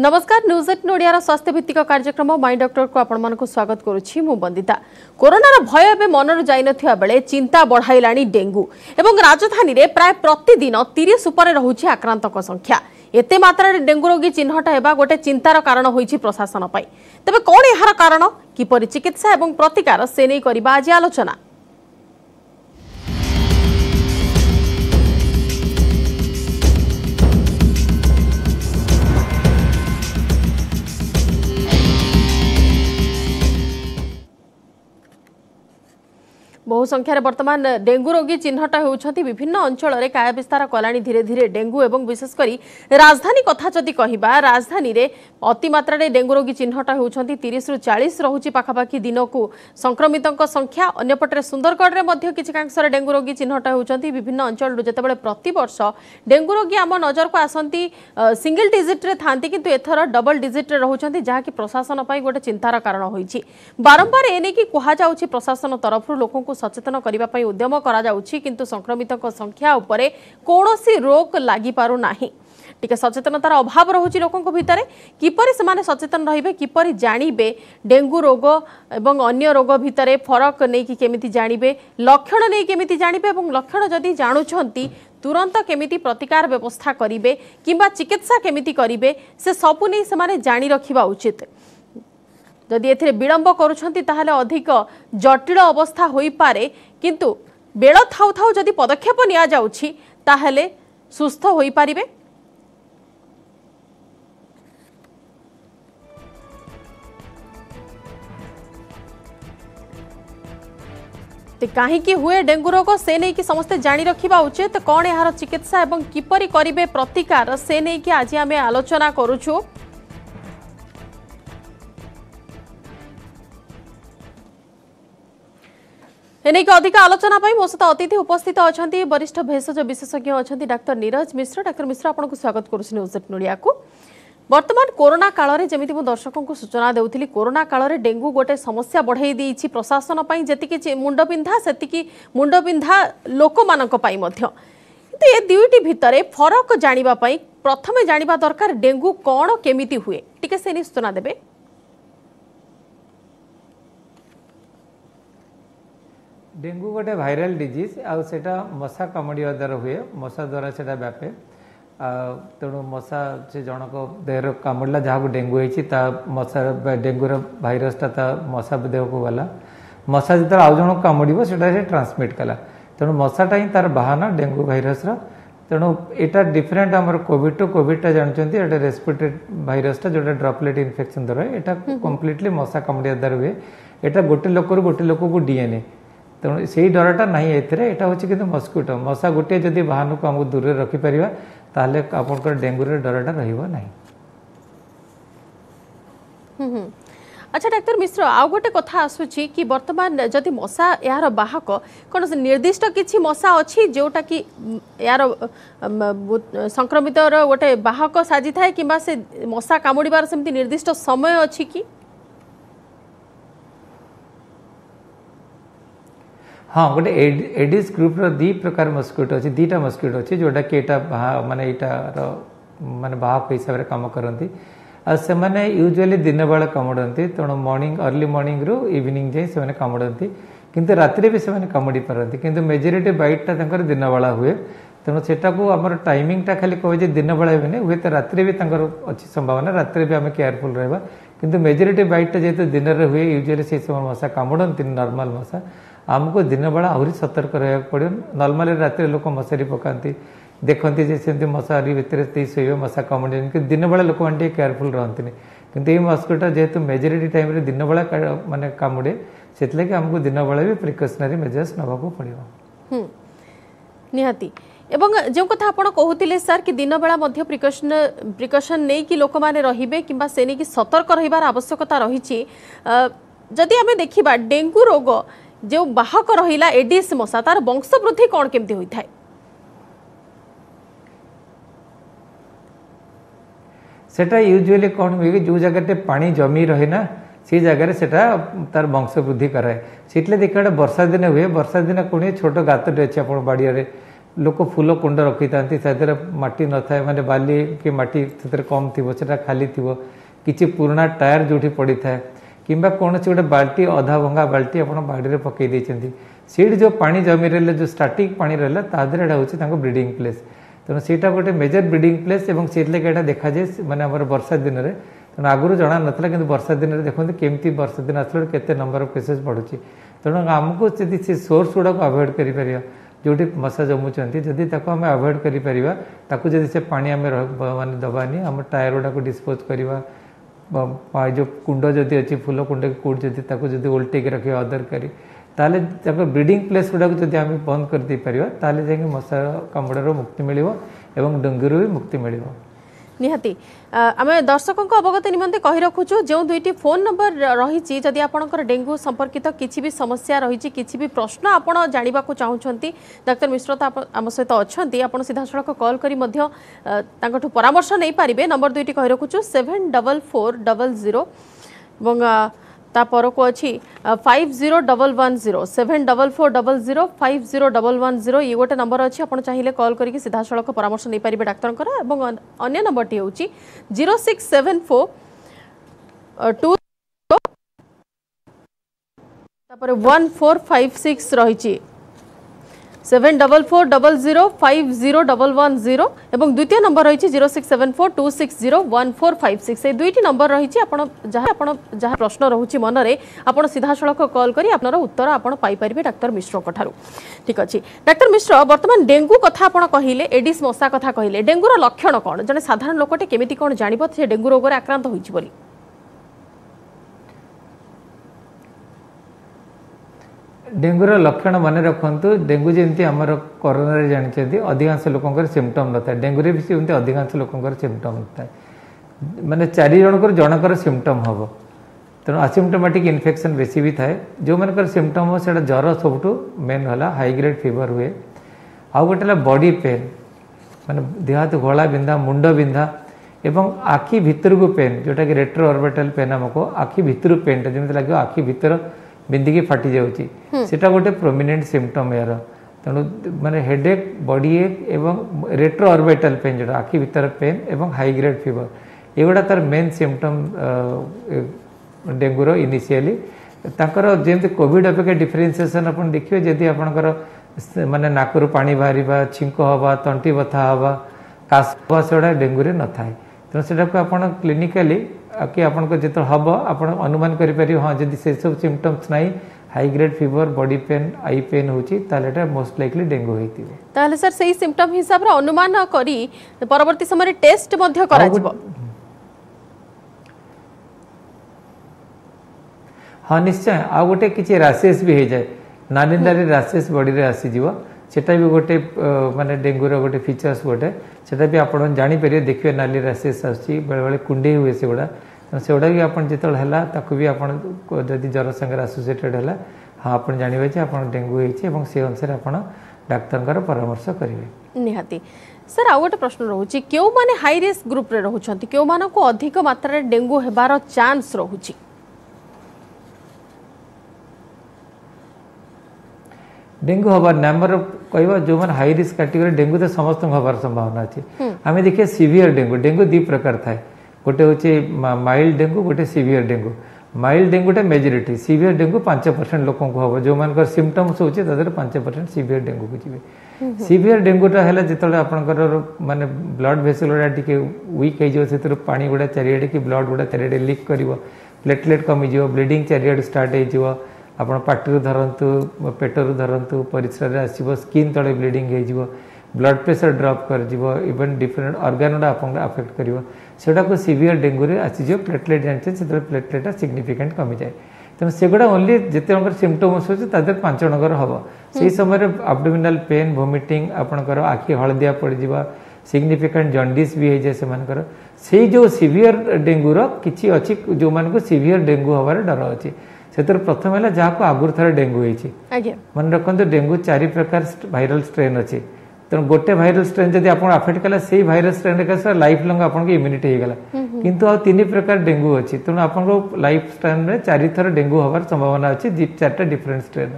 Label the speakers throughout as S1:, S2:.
S1: नमस्कार न्यूज 8 ओडिया स्वास्थ्य भित्तिक कार्यक्रम माई डॉक्टर को आपण मानक स्वागत करुछि मु बंदिता। कोरोनार भय एबे मनरु जाई नथिया बेले चिंता बढ़ाइलाणी डेंगू एवं राजधानी रे प्राय प्रतिदिन 30 ऊपर रहुछि आक्रांतक संख्या। एते मात्रा डेंगू रोगी चिन्हट हेबा गोटे चिंतार कारण होइछि प्रशासन पई। तबे कोन एहार कारण किपरि चिकित्सा एवं प्रतिकार से नै करिबा आज आलोचना। बहु संख्यार वर्तमान डेंगू रोगी चिन्हट होउछंती। विभिन्न अंचल रे काय विस्तार कलानी धीरे धीरे डेंगू एवं विशेषकर राजधानी कथा जदि कहिबा राजधानी रे अति मात्रा रे डेंगू रोगी चिन्हट होउछंती। 30 रु 40 रहुछि पाखापाखी दिनकू संक्रमितक संख्या। अन्यपटे सुंदरगढ़ रे मध्य किछि कांसर डेंगू रोगी चिन्हट होउछंती। विभिन्न अंचल रु जेतेबेले प्रति वर्ष डेंगू रोगी आम नजर को आसंती सिंगल डिजिट रे थांती किंतु एथर डबल डिजिट रे रहुछंती जहा कि प्रशासन पई गोटे चिंतार कारण होइछि। बारंबार एने की कुहा जाउछि प्रशासन तरफ लोक सचेतन करने उद्यम करा जाउछि किंतु संक्रमितक संख्या उपरे कोनोसी रोक लागि पारु नाही। टिके सचेतनतार अभाव रहुछि लोकक भितरे। किपरि समाने सचेतन रहिबे किपरि जानिबे डेंगू रोग एवं अन्य रोग भितरे फरक नै कि केमिति जानिबे लक्षण नै केमिति जानिबे एवं लक्षण जदि जानुछंती तुरंत केमिति प्रतिकार व्यवस्था करिबे किंबा चिकित्सा केमिति करिबे से सबु नै समाने जानि रखिबा उचित। जदि एथिरे विलंब करुछंती ताहले अधिक जटिल अवस्था होई पारे किंतु बेळ थाउ थाउ जदि पदक्षेप निया जाउछि ताहले सुस्थ होई पारिबे। ते काहे कि हुए डेंगू रोग से नै कि समस्त जानि रखिबा उचित। कोन एहार चिकित्सा एवं किपरि करिबे प्रतिकार से नै कि आज आमे आलोचना करूछु। एने के अधिक आलोचना पाई मो सहित अतिथि उपस्थित अछंती वरिष्ठ भेषज विशेषज्ञ अछंती डाक्टर नीरज मिश्र। डाक्टर मिश्र आपन को स्वागत करूछि न्यूज 8 नोडिया को। वर्तमान कोरोना काल रे जेमिति मो दर्शकों को सूचना देउथिली कोरोना काल रे डेंगू गोटे समस्या बढ़ाई देछि प्रशासन पई जेतिकी मुंडपिंधा सेतिकी मुंडपिंधा लोक मानक पई मध्य। किंतु ए दुईटी भितरे फरक जानिबा पई प्रथमे जानिबा दरकार डेंगू कोन केमिति हुए टिके से सूचना देबे।
S2: डेंगू गोटे भाइराल डिजीज आउ सेटा मशा कामुड़िया द्वारा हुए मशा द्वारा सेटा व्यापे तेणु मशा से जनक देह कामुड़ला जहाँ डेंगू होती मशा डेंगूर भाइरसटा ता मशा देह को गला मशा जो आउ जन कामुड़ से ट्रांसमिट कला तेणु मशाटा ही तार बाहना डेंगू भाइरस तेणु यहाँ डिफरेंट आम कोविड टू कोविडटा जानते ये रेस्पिरेटरी भाइरसटा जो ड्रपलेट इन्फेक्शन द्वारा यहाँ कम्प्लीटली मशा कामुड़िया द्वारा हुए यहाँ गोटे लोक गोटे लोक को डीएनए तेणु से डरटा ना यहाँ हूँ कि मस्किटो मशा गोटे जदि बाहन को आमको दूर रखिपर ताहले आपंकर डेंगू डरटा रहा।
S1: अच्छा डाक्टर मिश्र आउ गोटे कथा आसुची कि वर्तमान जदि मशा यार बाहक कौन निर्दिष्ट किछि मशा अच्छी जोटा कि यार संक्रमित गोटे बाहक साजी थाए कि से मशा कामुड़ार सेमती निर्दिष्ट समय अच्छी कि
S2: हाँ गोटे एडिस ग्रुप दी प्रकार मस्किटो अच्छी दीटा मस्किटो अच्छी जोटा कि यहाँ माने माने बाहक हिसाब से कम करती से माने यूजुअली दिन बेला कामुड़ती तेणु मॉर्निंग अर्ली मॉर्निंग रु इवनिंग जाए से कामुड़ती किंतु राति भी से कामुड़ी पारती किंतु मेजोरिटी बाइटटा दिन बेला हुए तेणु सेटा को आम टाइमिंगटा खाली कहे दिन बेला भी हुए तो राति भी अच्छी संभावना राति भी आम केयरफुल रहा किंतु मेजोरिटी बाइटटा जेहेतु दिन में हुए यूजुअली से समय मशा कामुड़ती नॉर्मल मशा आमको दिन बेला आहरी सतर्क रहा पड़ो। नॉर्मली राति लोक मशारी पकाती देखती सेमती मशारी भितर शोबे मशा कामुड़े कि दिन बेला लोक मैंने केयरफुल रहती किंतु ये मस्किटो जेहेतु मेजोरिटी टाइम दिन बेला माने कामुड़े से आमको दिन बेला भी प्रिकसनरी मेजर्स नवाक पड़ो
S1: निहाती। एवं जो कथा आपण कहूतिले सर कि दिन बेला मध्य प्रिकसन नहीं कि लोक माने रहिबे किंबा से नहीं कि सतर्क रहिबार आवश्यकता रहिछि। जदि आमे देखिबा डेंगू रोग जो बाहक रहिला एडिस मशा तार वंश वृद्धि कौन केमती होई थाए
S2: सेटा यूजुअली कौन हुए जो जगह पानी जमी रहे ना से जगह सेटा तार वंश वृद्धि कराए से देखा वर्षा दिन हुए वर्षा दिन कौन छोट गातटे अच्छे आप बाड़िया लोक फूल कुंड रखी था मटी न था माने बाली कि मटी से कम थी खाली थी किसी पुराना टायर जो पड़ी था कि कौन से गोटे बाल्टी अधा भंगा बाल्टी आप बाड़ी पकई देते सीट जो पानी जमी रहा जो स्टाटिक पानी रहा तादर हूँ ब्रीडिंग प्लेस तेणु सीटा गोटे मेजर ब्रीडिंग प्लेस और से लगे देखा जाए माने आम वर्षा दिन में तेणु आगुरी जना नाला कि वर्षा दिन में देखते केमती वर्षा दिन आसला केते नंबर ऑफ केसेस बढ़ुची तेणु आमको जब से सोर्स गुड़ा अवॉइड कर जो मशा जमुंट जदि आम अवॉइड कर से पानी आम माने दबानी आम टायर गुड़ा डिस्पोज करवा जो कुंड जदि अच्छी फूल कुंड कौट जदि ओल्टे रखा अदरकारी ताले ब्रीडिंग प्लेस गुड़ा जब आम बंद कर दे पारिबा ताले जाके मशा कामुड़ार मुक्ति मिलिबो एवं डेंगूर भी मुक्ति मिलिबो
S1: निहाती आम दर्शकों अवगत निमंते कही रखुचु जो दुईटी फोन नंबर रही जदि आपंकर डेंगू संपर्कित किसी भी समस्या रही किसी भी प्रश्न आपड़ जानवा चाहूँगी डाक्टर मिश्र तो आम सहित अच्छा आप सीधा सड़क कॉल कर परामर्श नहीं पारे नंबर दुईटी कही रखुचु 7440 तापर को अच्छी 5010 7440 5010 ये गोटे नंबर अच्छी आप चाहिए कॉल करके सीधा सड़क परामर्श नहीं पारे डाक्तर अन्य नंबर टी हूँ 0674 2 1456 रही 7440 5010 एवं द्वितीय नंबर रही 0674 260 1456 ये दुईटी नंबर रही जहाँ प्रश्न रोचे मन में आप सीधा सड़क कॉल करी आपनर उत्तर आपन पाई परिबे डाक्टर मिश्र ठारू ठीक अच्छे डाक्टर मिश्र वर्तमान डेंगू कथा आपन कहिले एडिस मशा कथा कहिले डेंगूर लक्षण कौन जने साधारण लोकटे केमिति कौन जानिबो से डेंगू रोग रे आक्रांत होइछि बोली
S2: डेंगूर लक्षण मन रखु डेंगू जमी आम कोरोना जानते अधिकांश लोक सिम्पटम न था डेंगू भी सेमती अधिकांश लोक सिम्पटम न था माने 4 जनकर जनकर सिम्पटम हम तेणु असिम्पटोमेटिक इन्फेक्शन बेसी भी थाए जो मनकर सिम्पटम हो से ज्वर सब मेन है हाई ग्रेड फीवर हुए आउ गोटे बॉडी पेन माने देह हाथ घोला बिंधा मुंड बिंधा एवं आखि भितर को पेन जोटा कि रेट्रो ऑर्बिटल पेन आमको आखि भितर पेन जमी लगे आखि भितर बिंदिकी फाटी जाऊँगी सेटा गोटे प्रोमिनेंट सिम्पटम यार तेणु माने हेडेक बॉडी एक एवं रेट्रो ऑर्बिटल पेन जो आखि भितर पेन एवं हाई ग्रेड फीवर एगुड़ा तार मेन सिम्पटम डेंगूर इनिशियली ताकर जमी कोविड अपेक्षा डिफरेन्सिएसन आप देखिए जदि आपंकर माने नाकरू पानी बाहर छिंक हवा तंटी बथा हवा काश हवा से डेंगू न थाए तेणु से आप क्लिनिकाली कि आपन को जितो हम आप अनुमान करें हाँ जब से सब सिम्पटम्स ना high grade fever body pain eye pain होता मोस्ट लाइकली डेंगू होता
S1: सर से सिम्पटम हिसाब रे अनुमान करी परवर्ती समय टेस्ट मध्य करा जिवो
S2: हाँ निश्चय आ गोटे किसी रासेस भी हो जाए नाली नाली रासेस बॉडी रे आसीजिवो सेटा भी गोटे माने डेंगूर गोटे फीचर्स गोटे सेटा भी आप जापर देखिए नाली रासेस आसी बेले बेले कुंडे हुए से गुड़ा भी आप जो भी आप ज्वर संगे आसोसीएटेड है हाँ आप जानवे आप डेंगू होती से अनुसार आप डाक्तर परामर्श करेंगे
S1: निहाती सर आ गोटे प्रश्न रोचे क्यों माने हाई रिस्क ग्रुप रे रहउछंती क्यों मानो को अधिक मात्रा रे डेंगू हेबार चांस रहउची
S2: डेंगू हबार नंबर कहवा जो मैंने हाई रिस्क कैटेगरी डेंगू तो समस्त हबार संभावना अच्छी आम देखिए सीवियर डेंगू डेंगू दी प्रकार थाए गोटे हूँ माइल्ड डेंगू गोटे सीवियर डेंगू माइल्ड डेंगूटा मेजोरिटी सीवियर डेंगू 5% लोक हम जो मान सिम्पटम्स होचे 5% सीवियर डेंगू को जी सीवियर डेंगूटा है जो आपंकर माने ब्लड भेसल गुड़ा टी वीक हो पानी गुड़ा चारिड़े कि ब्लड गुड़ा चारिड़े लीक कर प्लेटलेट कमिज ब्लीडिंग चारिड़े स्टार्ट हो आप पार्टी धरतु पेटर धरतु परिश्रा आसो स्किन तले ब्लीडिंग हो ब्लड प्रेशर ड्रप कर इवन डिफरेंट ऑर्गन गुड़ा आप अफेक्ट कर सेटा को सीवियर डेंगू रे आसीज प्लेटलेट जानते से प्लेटलेट सिग्निफिकेंट कमी जाए तेणु सेगुड़ा ओनली जिते सिम्पटम्स होते 5 जनकर हम से समय एब्डोमिनल पेन वोमिटिंग आपंकर आखि हलदिया पड़ सिग्निफिकेंट जॉन्डिस भी हो जाए से जो सीवियर डेंगूर किसी अच्छी जो मान सीवियर डेंगू हबार डर अच्छी से प्रथम है जहाँ को आगुरी थर डेंगू होती मन रखु डेंगू 4 प्रकार भाइराल स्ट्रेन अच्छी तेणु गोटे भाइराल स्ट्रेन जब आप अफेक्ट कला से भाइराल स्ट्रेन लाइफ लंग आपको इम्यूनिटी होगा किंतु आ 3 प्रकार डेंगू अच्छी तेणु आपको लाइफ स्ट्रेन में 4 थर डेंगू हबार संभावना अच्छी 4टा डिफरेंट स्ट्रेन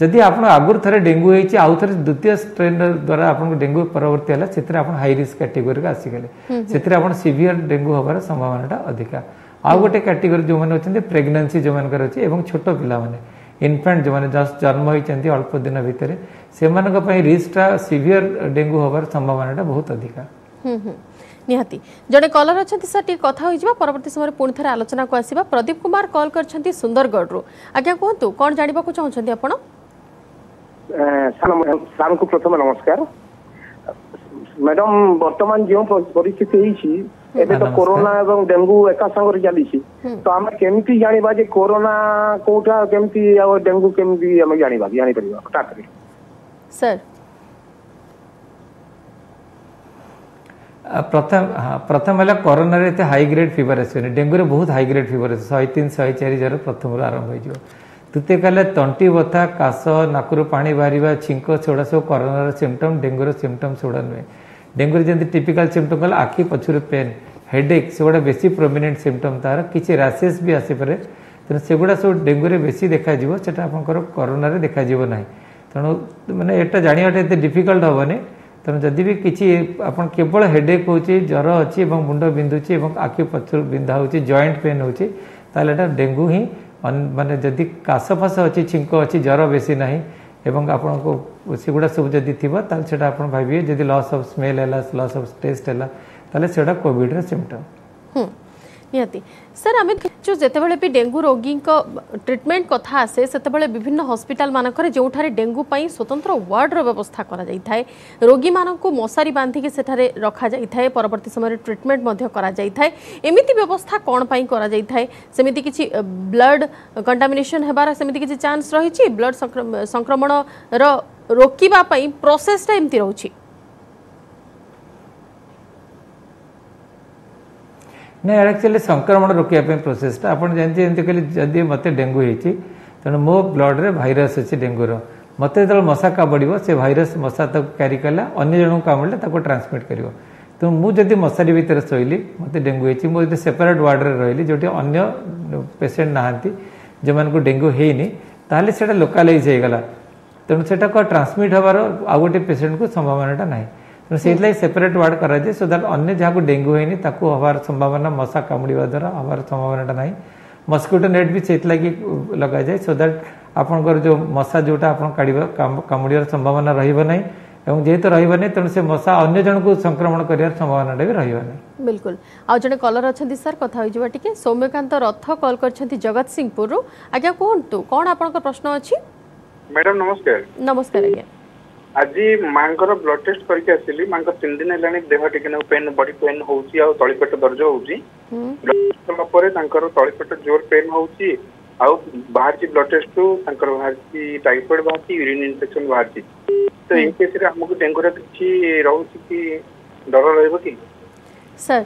S2: जदि आप आगुरी थे डेंगू होती आउ थे द्वितीय स्ट्रेन द्वारा आपको डेंगू परवर्ती है से हाई रिस्क कैटेगोरी आसीगले से सीवियर डेंगू हबार संभावना अधिका आउ गोटे कैटेगोरी जो मैंने अच्छे प्रेगनेंसी जो मानकर अच्छी छोट पिला इनफेंट जो मैंने जस्ट जन्म होती अल्प दिन भितर से रिस्कटा सीवियर डेंगू हबार संभावना बहुत अधिका
S1: निहाती जड़े कलर अच्छा सर टी कथा हो परवर्ती समय पुणी थे आलोचना को आसवा प्रदीप कुमार कॉल कर सुंदरगढ़ आज्ञा कहतु कौन जानवा चाहते आप
S3: सार को प्रथम नमस्कार मैडम वर्तमान जो परिस्थिति एबे तो कोरोना एवं डेंगू एका संग चली तो आम केमती जानिबा जे कोरोना कोठा केमती और डेंगू केमती हम जानिबा जानि परिबा हठात रे
S1: सर
S2: प्रथम है कोरोना रे हाई ग्रेड फीवर आसनी डेंगू रे बहुत हाई ग्रेड फीवर आस 103 104 जर प्रथम आरंभ हो द्वितीय कहले तंटी बथा काश नाकुर पानी बाहर छिंक सेगुड़ा सब कोरोना सिम्पटम डेंगूर सिम्पटम सेगुड़ा नुहे डेंगू जमी टिपिकल सिम्पटम कल आखि पछुर पेन हेडेक सेगुड़ा बेसी प्रोमिनेंट सिम्पटम तार किसी रासेस भी आसीपे तेणु सेगुड़ा सब डेंगू रे बेसी देखा सेटा आपंकर कोरोना रे देखा ना तेणु मैंने यहाँ जानाटा एत डिफिकल्ट हेनी तेणु जदि भी किसी आप केवल हेडेक हो ज्वर अच्छी मुंड बिंधुची आखि पछुर बिंधा हो जॉइंट पेन होता डेंगू ही माने जदि काश फाश अच्छी छिंक अच्छी ज्वर बेसी ना एवं आपको सेगुड़ा सब जदि थी से आप भाविए जदि लॉस ऑफ स्मेल है लॉस ऑफ टेस्ट है से कोविड रे सिम्पटम
S1: निहाती सर आम जो जितेबाला भी डेंगू रोगी ट्रिटमेंट कथा आसे से विभिन्न हॉस्पिटल मानक जो डेंगू पाई स्वतंत्र वार्ड व्यवस्था करा जाई थाए रोगी मानक मशारी बांधिकी सेठारे रखा जाई थाए परवर्ती समय ट्रिटमेंट मध्य करा जाई थाए एमिति व्यवस्था कौन पाई करा जाई थाए सेमिति किछि ब्लड कंटामिनेशन हेबार सेमिति किछि चांस रही ब्लड संक्रमण रो रोकिबा पाई प्रोसेसटा एमति रहउछि
S2: नहीं एक्चुअली संक्रमण रोकने प्रोसेसटा आप जानते कहले जदि मत डेंगू होती तेणु मो ब्लड रे भाइरस अच्छे डेंगूर मत जो मशा कामड़ से भाइरस मशा तक क्यारी कला अन्य जन कामड़े ट्रांसमिट कर तो मुझे मशारी भितर शोली मत डेंगू होती मुझे सेपरेट वार्ड रे रही जो अन्य पेसेंट नहांती जो मानक डेंगू होनी ताहले सेटा लोकालाइज होगला तेणु से ट्रांसमिट हबार आउ गोटे पेसेंट को संभावनाटा ना तो से सेपरेट वार्ड कराए सो दैट अन्य जहाँ को डेंगू होनी हबार संभावना मशा कामुड़ा द्वारा हबार संभावनाटा ना मस्किटो नेट भी से लगा जाए सो दैट आपंकर जो मशा जोटा आप कामुड़ार संभावना रही जेहेतु रही तेणु से मशा अन्य जन को संक्रमण कर संभावना भी रही
S1: बिल्कुल आउ जड़े कलर अच्छा सर कथा हो सौम्यकांत रथ कॉल कर जगत सिंहपुर आज्ञा कहतु कौन आप प्रश्न अच्छी
S4: मैडम नमस्कार
S1: नमस्कार आज्ञा
S4: आज माँ ब्लड टेस्ट करके आसिली माँ 3 दिन है देह टिके पेन बॉडी पेन होची आ तळीपेट दर्ज होची ब्लड टेस्ट कला परे तांकर तळीपेट जोर पेन होची आ बाहर की ब्लड टेस्ट तो तांकर बाहर की टाइफाइड बाहर की यूरिन इन्फेक्शन बाहर की तो इन केस रे हमको डेंगू रे किछि रहउची कि डर रहबो कि
S1: सर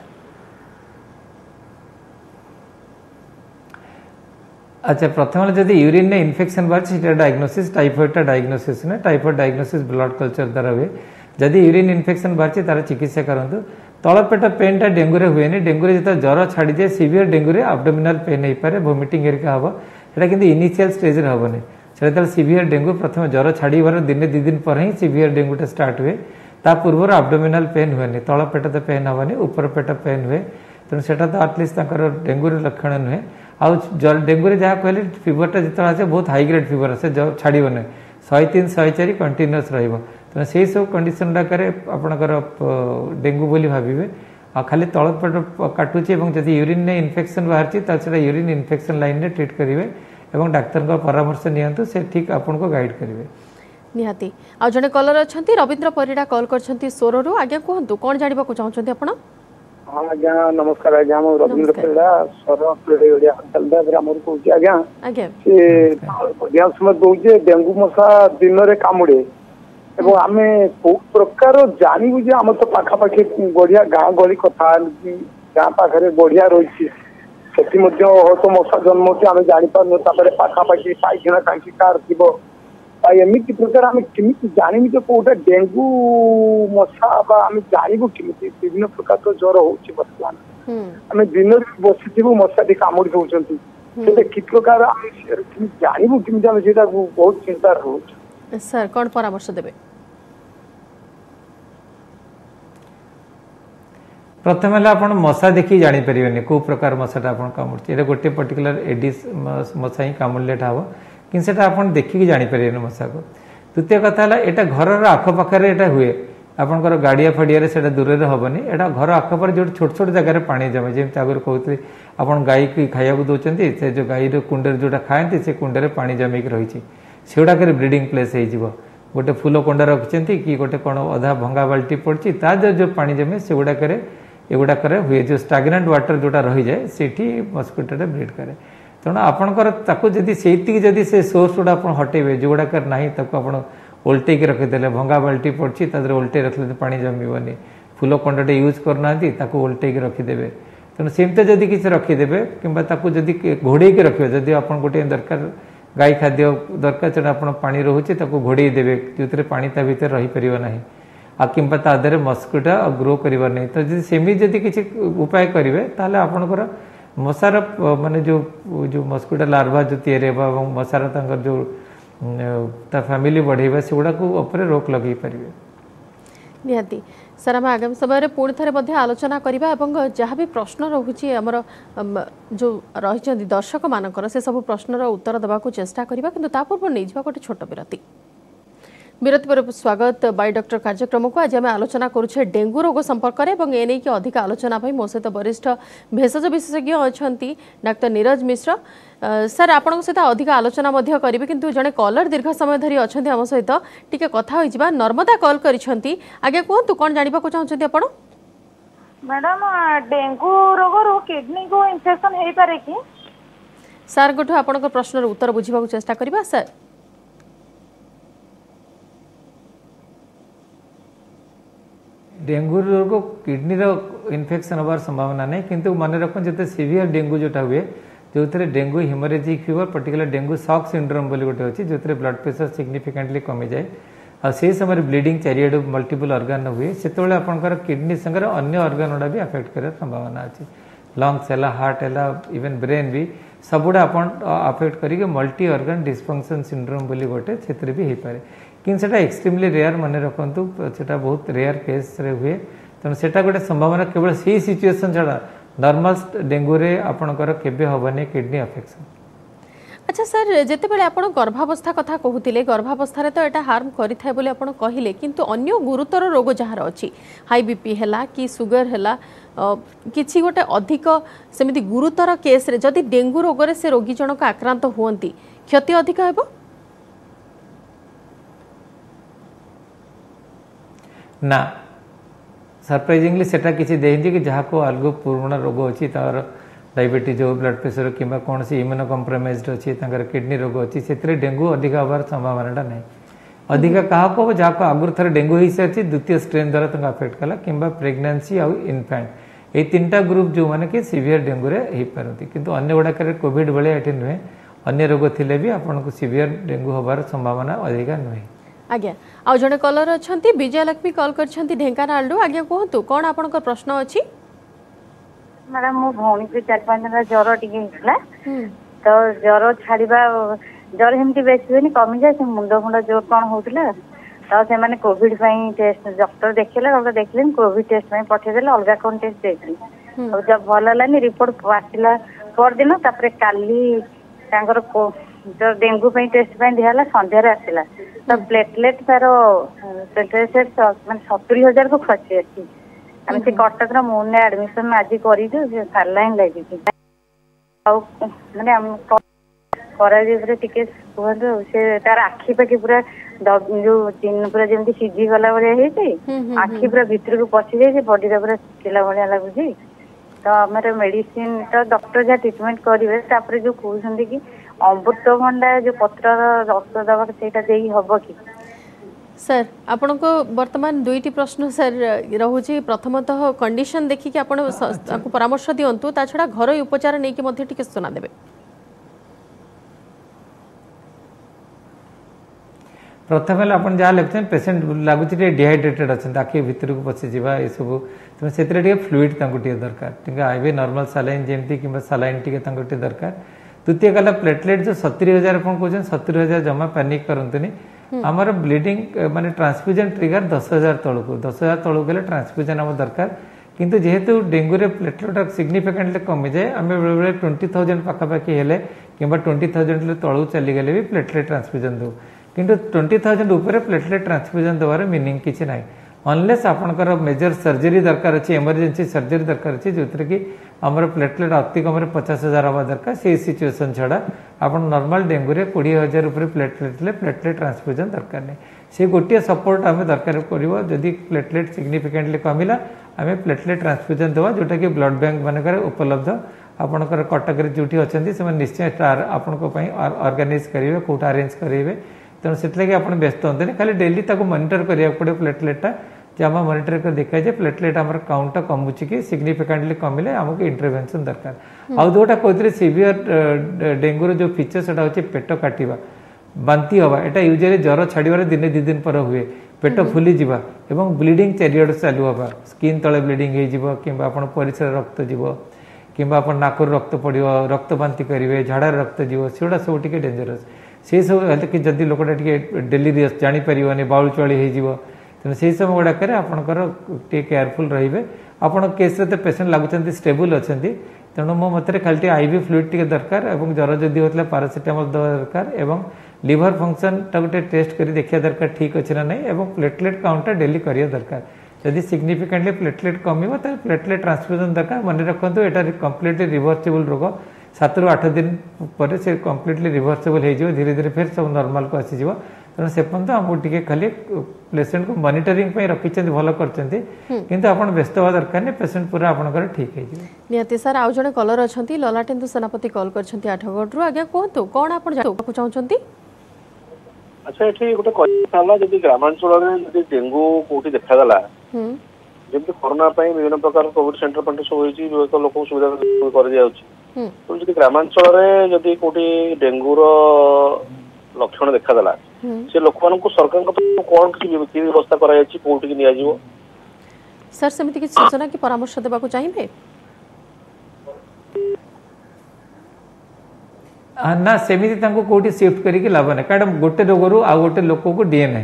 S2: अच्छा प्रथम जब यूरिन ने इन्फेक्शन बाहर डायग्नोसिस टाइफाइड डायग्नोसिस ने टाइफाइड डायग्नोसिस ब्लड कल्चर द्वारा हुए जदि यूरिन इन्फेक्शन बाहर तार चिकित्सा करूँ तलपेट पेन टा डेंगू रे हुए डेंगू रे जो ज्वर छाड़ी जाए सीवियर डेंगू रे एब्डोमिनल पेन हो पाए वोमिटिंग एरिका हम सेटा किंतु इनिशियल स्टेज रे हेनी से सीवियर डेंगू प्रथम ज्वर छाड़ी दिने 2 दिन पर ही सीवियर डेंगूटा स्टार्ट हुए ता पूर्व एब्डोमिनल पेन हुए तलपेट तो पेन हेनी ऊपर पेट पेन हुए तेणु से आटलिस्ट डेंगू लक्षण नुहे आउ डेंगू रे जहाँ कहले फीवरटा जो आसे बहुत हाई ग्रेड फीवर आसे छाड़ ना 103 104 कंटिन्यूअस तेणु से सब कंडीशन डाकरे आपणकर डेंगू बोली भाविबे आ खाली तलपेट काटुचे जब यूरिन ने इन्फेक्शन बाहर यूरिन इन्फेक्शन लाइन में ट्रीट करेंगे और डाक्तर का परामर्श नियंतु से ठीक आपन को गाइड करेंगे
S1: निहाती आ जने कलर अच्छा रविंद्र परिड़ा कॉल कर सोरु आज्ञा कहतु कौन जानवा चाहते आपण
S3: हाँ आज्ञा नमस्कार आज्ञा हम रविंद्र परिड़ा सर ग्रामर कहूँ आज्ञा से समय दौचे डेंगू मशा दिन में कामुड़े एवं आम कौ प्रकार जानू जे आम तो पाखापाखि बढ़िया गाँ गली कथा गाँ पाखे बढ़िया रही तो मशा जन्म होती आम जापार पाखापाखि पाइखाना टांकी कार थी एमती प्रकार आम केमी जानवी जो कौटा डेंगू मशा आम जानवु केमी विभिन्न प्रकार तो ज्वर हो बर्तमान आम दिन बसी मशा कामुड़ी दौरान से कि प्रकार जानबू कि बहुत चिंता रोच
S1: सर कौन परामर्श देबे?
S2: प्रथम है आप मशा देखिए जापर कौ प्रकार मशाटा आप कामुड़ी गोटे पर्टिकुलर एडिस मशा ही कामुड़े हम कि आप देखिए जापर मशा को। द्वितीय कथा यहाँ घर आखपाखे यहाँ हुए आपंकर गाड़िया फड़िया से दूर हेनी यहाँ घर आखपाखे जो छोट छोट जगह पानी जमे जमी आगे कहते आप गाई की खाया दौरान से जो गाई कुंडे जोटा खाती से कुंडे पानी जमिक रही से गुड़ाक ब्रीडिंग प्लेस हो गोटे फूल कुंडा रखिंट कि गोटे कौन अधा भंगा बाल्टी पड़ी जो पानी जमे से गुड़ाक एगुड़ाक हुए जो स्टाग्नेंट वाटर जोटा रही जाए से मस्किटोटा ब्रीड करे। तेणु आपंकर जदि से सोर्स गुड़ा आप हटेबे जो गुड़ाक ना आप ओल्टे रखीदे भंगा बाल्टी पड़ी ओल्टे रखले पानी जमीबनी फूल कंडाटे यूज करना ओल्टे रखीदे। तेणु सेमती जदि किसी रखीदे कि घोड़े रखिए जदि आप गोटे दरकार गाई खाद्य दरकार तेना आप पानी रोचे घोड़े देवे जो पानी ता भीतर रही पार ना आ कि तादे मस्किटो ग्रो कर नहीं। तो जब सेमी जदि किसी उपाय करेंगे ताले आपणकर मशार माने जो मस्किटो लार्वा जो तैयारी मशार जो फैमिली बढ़ेगा से गुड़ा रोक लगे पारे।
S1: निहाती सर आम आगामी समय पुणी थे आलोचना करवा और जहाँ भी प्रश्न रोचे आमर जो रही दर्शक मानकर से सब प्रश्नर उत्तर देवा चेष्टा करवा कि पूर्व नहीं जा गोटे छोट विरति विरति पर स्वागत बाय डॉक्टर कार्यक्रम को। आज आम आलोचना करुचे डेंगू रोग संपर्क में एने कि अधिक आलोचना मो सहित वरिष्ठ भेषज विशेषज्ञ अच्छा डाक्टर नीरज मिश्र सर आपण सहित अधिक आलोचना करेंगे किंतु जड़े कलर दीर्घ समय धरी अच्छा आम सहित टिके कथा हो नर्मदा कॉल करिसेंती आगे कहतु कौन जानिबा को चाहछंती आपण?
S5: मैडम डेंगू रोग किडनी को इन्फेक्शन हे पारे कि
S1: सर गोठो आपण प्रश्नर उत्तर बुझिबा चेष्टा करबा। सर
S2: डेंगू रोग किडनी इन्फेक्शन होबार संभावना नहीं किंतु मन रख जो सीवियर डेंगू जोटा हुए जो dengue haemorrhagic fever particular dengue shock syndrome बोली गोटे अच्छी जो ब्लड प्रेशर सिग्निफिकेंटली कमी जाए आ से समय ब्लीडिंग चारिआडू मल्टीपल ऑर्गन हुए से आपंकर किडनी संगे अन्य ऑर्गन गुड़ा भी अफेक्ट कर संभावना अच्छी लंग्स है हार्ट है इवन ब्रेन भी सबुड़ा अफेक्ट करके मल्टी ऑर्गन डिस्फंक्शन सिंड्रोम बोली गोटे से भी हो पाए कि एक्सट्रीमली रेयर मन रखु से बहुत रेयर केस रे हुए। तेणु से गोटे संभावना केवल से सिचुएसन छड़ा नॉर्मल डेंगू रे आपणकर केबे होबने किडनी अफेक्शन।
S1: अच्छा सर जिते बड़े आप गर्भावस्था कथा कहते गर्भावस्था तो यहाँ हार्म करें बोली आप कहले किंतु अन्य गुरुतर रोग जार अच्छी हाई बीपी है कि सुगर है किसी गोटे अधिक सेमती गुरुतर केस रे जदि डेंगू रोग से रोगी जनक आक्रांत हुअंती क्षति अधिक है?
S2: ना सरप्राइजिंगली सेटा किसी देहिंदी कि जहाँ को अलग पुराना रोग अच्छी तार डायबिटीज हो ब्लड प्रेशर कि कौन सी इम्यूनो कम्प्रोमाइज्ड अच्छी किडनी रोग अच्छी से डेंगू अधिक हबार संभावना ना अधिक क्या जहाँ को आगुरी थर डेंगू हो सारी द्वितीय स्ट्रेन द्वारा अफेक्ट कला कि प्रेगनेंसी आउ इनफैंट ये तीनटा ग्रुप जो मैंने कि सीवियर डेंगू रे हो पारती किंतु अन्य गुड़ाक कोविड भाया ये नुहे अन्य रोग थिले भी आपको सीवियर डेंगू हबार संभावना अधिक नुहे।
S1: आज्ञा आउ जड़े कलर अच्छा विजयलक्ष्मी कॉल कर ढेंकानाल आज्ञा कहतु कौन आप प्रश्न अच्छी?
S5: मैडम मो भौणी को 4-5 दिन ज्वर टिके तो ज्वर छाड़ा ज्वर एमती बेसी हुए कमी जाए मुंड फुंड जोर कौन होता तो से मैंने कोविड टेस्ट डॉक्टर देखिले डॉक्टर देखिले कोविड टेस्ट पठेदेले अलग कौन टेस्ट देती जब भल है रिपोर्ट आसला परदिन काली जो डेंगू टेस्ट दिहला संध्यारे आसला तो प्लेटलेट तार मैंने 70,000 को खसी अच्छी आम से कटक मुने एडमिशन आज कर सालाइन लगी मैंने टे कहतु से तार आखि पाखि पूरा जो चिन्ह पूरा जमी सीझी गला भाया आखि पूरा भितर को पशि जाए बॉडी पूरा चिला भाया लगुच तो आम मेडिसिन तो डॉक्टर जहाँ ट्रिटमेंट करेंगे जो कहते कि अमृतभंडा जो पत्र रस दवा से हम कि
S1: सर आपण को वर्तमान दुईटी प्रश्न सर रोचे प्रथमतः कंडीशन देखिए आप परामर्श दिंतु ता छड़ा घर उपचार नहीं कि सूचना देवे।
S2: प्रथम आप जहाँ लिखते पेसेंट लगुच डिहाइड्रेटेड अच्छा आखि भितर को पशिजा ये सब तेज से फ्लुइड दरकार टे आईवी नॉर्मल सालाइन जमती कि सालाइन टे दरकार द्वितीय गला प्लेटलेट जो 70,000 आप कहते 70,000 जमा पैनिक करतुनि आमर ब्लीडिंग माने ट्रांसफ्यूजन ट्रिगर 10,000 तलू 10,000 तलू गले ट्रांसफ्यूजन आम दरकार किंतु जेहेतु डेंगू रे प्लेटलेट सिग्निफिकेंटली कमी जाए आम बेले बेले 20,000 पाखापाखि हेले कि 20,000 तलू चली गले भी प्लेटलेट ट्रांसफ्यूजन दो किंतु 20,000 ऊपर प्लेटलेट ट्रांसफ्यूजन देवार मीनिंग किसी ना अनलेस आपंकर मेजर सर्जरी दरकार अच्छी इमरजेंसी सर्जरी दरकार अच्छी जो कि आमर प्लेटलेट अति कम 50,000 हवा दरकार से सिचुएसन छड़ा आप नॉर्मल डेंगू रे 20,000 ऊपर प्लेटलेट ट्रांसफ्यूजन दरकार नहीं से गोटे सपोर्ट आम दरकार करी प्लेटलेट सिग्निफिकेंटली कमिला आम प्लेटलेट ट्रांसफ्यूजन देवा जोटा कि ब्लड बैंक मानक उपलब्ध आपंकर कटक जो अच्छा से निश्चय आपण ऑर्गेनाइज करेंगे कौट अरेंज करेंगे तेणु से आप व्यस्त होते खाली डेली मॉनिटर करा पड़े प्लेटलेटा जो आम मॉनिटर कर देखा जाए प्लेटलेट आम काउंट कमुची कि सिग्निफिकेंटली कमिले आमको इंटरवेंशन दरकार आउ जोटा कहते सीवियर डेंगूर जो फीचर से हूँ पेट काटा बांती हवा यहाँ यूजुअली ज्वर छाड़वर दिने 2 दिन पर हुए पेट फुली जावा एवं ब्लीडिंग चारिआड चालू हवा स्किन तले ब्लीडिंग हो कि परिसर रक्त जीव कि नाकर रक्त पड़ो रक्त बांती करेंगे झाड़ा रक्त जीव सेगुड़ा सब टी डेंजरस से सब कि जदि लोकटा डेलीरियस जापर बाउल चली हो तेना से समय गुड़ाक आपंकर केयरफुल रे आपण केस तो पेसेंट लगुच स्टेबल अच्छा तेणु मो मत खाली आईवी फ्लूइड टी दरकार और ज्वर जदि होता पारासीटामोल दवा दरकार और लिवर फंक्शन गोटे टेस्ट कर देखा दरकार ठीक अच्छे ना नहीं प्लेटलेट काउंट डेली करिया दरकार जदि सिग्निफिकेंटली प्लेटलेट कमिबो त प्लेटलेट ट्रांसफ्यूजन दरकार मन रखु एटा कंप्लीटली रिवर्सिबल रोग 7 ରୁ 8 दिन पर से कंप्लीटली रिवर्सिबल हो धीरे धीरे फिर सब नॉर्मल को आसीज तेणु से पर्यंत आमको टी खाली पेसेंट को मॉनिटरिंग रखी भल कर व्यस्त हवा दरकार नहीं पेसेंट पूरा आपंकर ठीक है
S1: निहाती सर आउ जड़े कलर अच्छा ललाटेन्दु सेनापति कॉल कर आठगढ़ आज्ञा कहतु कौन आप चाहते
S6: अच्छा ये गोटे कहला जब ग्रामांचल डेंगू कौटी देखागला जब कोरोना विभिन्न प्रकार कोविड सेंटर फंटर सब लोक सुविधा कर तो जब ग्रामांचल कौटी डेंगूर लक्षण देखादेला से लोक मान सरकार कौन किसी व्यवस्था कौटी नि
S1: सर सेमती किसी सूचना की परामर्श देवाक चाहिए
S2: ना सेमिति कौटी शिफ्ट करके लाभ ना कारण गोटे रोग आ गोटे लोक को डीए ना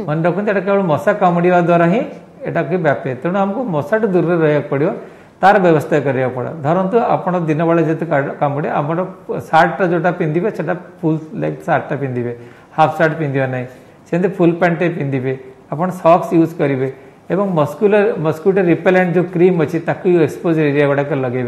S2: मन रखते केवल मशा कामुड़ा द्वारा ही यहाँ कि व्यापे तेणु आमको मशा दूर रहा पड़ो तार व्यवस्था करा पड़ा धरतु आप दिन बेले जो कामुड़े आम सार्टा जोटा पिंधे से फुल लेग सार्टा पिंधे हाफ सार्ट पिंधा ना से फुल पैंट पिंधे आप सक्स यूज करेंगे और मस्कुलर रिपेलेंट जो क्रीम अच्छी एक्सपोज एरिया गुड़ाक लगे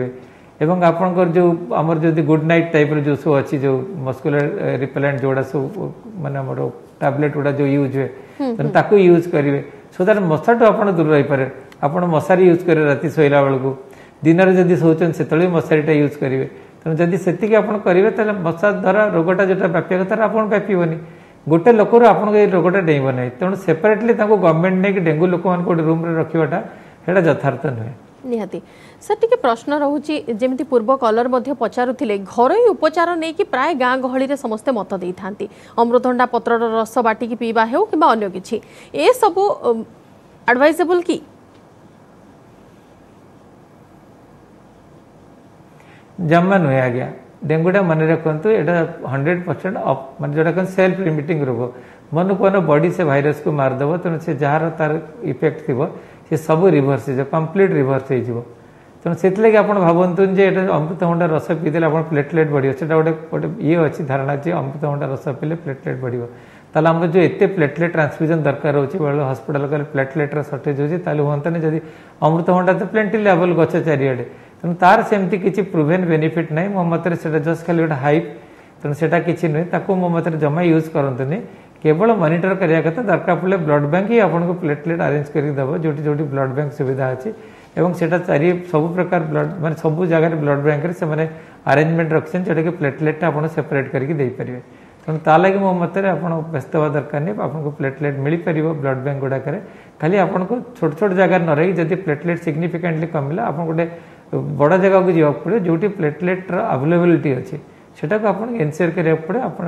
S2: एवं आपंकर जो आमर जो गुड नाइट टाइप जो सब अच्छी जो मस्कुलर रिपेलेंट जोड़ा सब माने आमर टैबलेट गुड़ा जो यूज हुए तेनाली यूज करेंगे सो दैट मशा टू आप दूर रही पारे आप मशारी यूज करेंगे राति शोला बेलू दिन में जब शोचन से मशारीटा यूज करेंगे तेणु जब से आप करेंगे मशा द्वारा रोगटा जो व्यापी कथा आप व्यापीबनी गोटे लोक आप रोगटा डेब ना तेणु सेपरेटली गवर्नमेंट नहीं डेंगू लोक मान गोटे रूम रखाटा है यथार्थ नुहे
S1: निहाती सर टी प्रश्न रोचे जमी पूर्व कलर पचारुले घरोई उपचार नहीं कि प्राय गाँ गहली समस्ते मत दे था अमृतभंडा पत्र रस बाटिकी पीवा हो कि अन्य किसी ए सब एडवाइजेबल कि
S2: जमा नुहे आज्ञा डेंगूटा मन रखु यहाँ 100% मान जोटा सेल्फ लिमिटिंग रोग मन को मन बॉडी से भाइरस को मारदेव तेणु से जार तार इफेक्ट थी सी सब रिभर्स कंप्लीट रिभर्स हो तेणु से आप भावतु अमृतभंडा रस पीदे आप प्लेटलेट बढ़ो से गोटे गोटे ये अच्छी धारणा अच्छी अमृतभंडा रस पीले प्लेटलेट बढ़ो ताल आम जो एत प्लेटलेट ट्रांसफ्यूजन दरकार होती बेले हस्पिटाल गले प्लेटलेटर सर्टेज होती हमें जब अमृतभंडा तो प्लेंटी लेवल गच चारिआडे तेणु तार सेमती किसी प्रूवेन बेनिफिट ना मो मत जस्ट खाली गोटे हाइप तेणु से किसी नुहे मो मत जमा यूज करते केवल मॉनिटर करिया कथा दरकार पड़े ब्लड बैंक ही आपको प्लेटलेट अरेंज करके देव जो जो ब्लड बैंक सुविधा अच्छी एवं सेटा चारि सब प्रकार ब्लड माने सब जगह ब्लड बैंक रे से माने अरेंजमेंट रखछन जोटा कि प्लेटलेट आपन सेपरेट करके दे परिवे तेणु ता लगी मो मत व्यस्त हवा दरकार नहीं आपको प्लेटलेट मिल पार ब्लड बैंक गुड़ाक खाली आपको छोट छोट जगह न रही जब प्लेटलेट सिग्निफिकेंटली कमिला आप गोटे बड़ जगह को जावाक पड़े जो प्लेटलेट अवेलेबिलिटी अच्छी सेटा को आप एनश्योर करा पड़े आप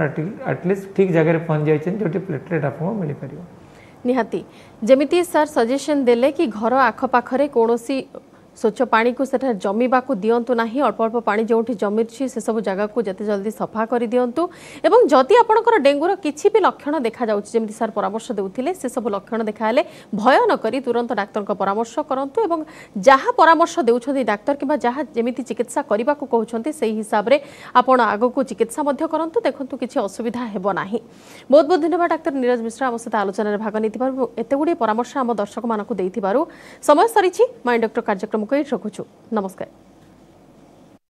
S2: एटलिस्ट ठीक जगह पहुंच जाइए जो प्लेटलेट आपको मिल पार
S1: निहाती जमिति सर सजेशन देले कि घर आखपाखरे कौन स्वच्छ पानी को सेठा जमीबा को दियंतु नाही अल्प अल्प पानी जोठी जमीरछि से सब जगह को जते जल्दी सफा कर दियंतु एवं जदि आपणकर डेंगूर किछि भी लक्षण देखा जाउछि जेमिति सर परामर्श देउथिले से सब लक्षण देखाले भय न करी तुरंत डाक्टर को परामर्श करंतु एवं जहा परामर्श देउछथि डाक्टर किबा जहा जेमिति चिकित्सा करबा को कहउछथि सेही हिसाब रे आपण आगो को चिकित्सा मध्य करंतु देखंतु किछि असुविधा हेबो नाही। बहुत बहुत धन्यवाद डाक्टर नीरज मिश्रा आम सहित आलोचना भाग नहीं एत गुड़ी परामर्श आम दर्शक मानक देइथिबारु समय सरी माई डॉक्टर कार्यक्रम को रखुछु। नमस्कार।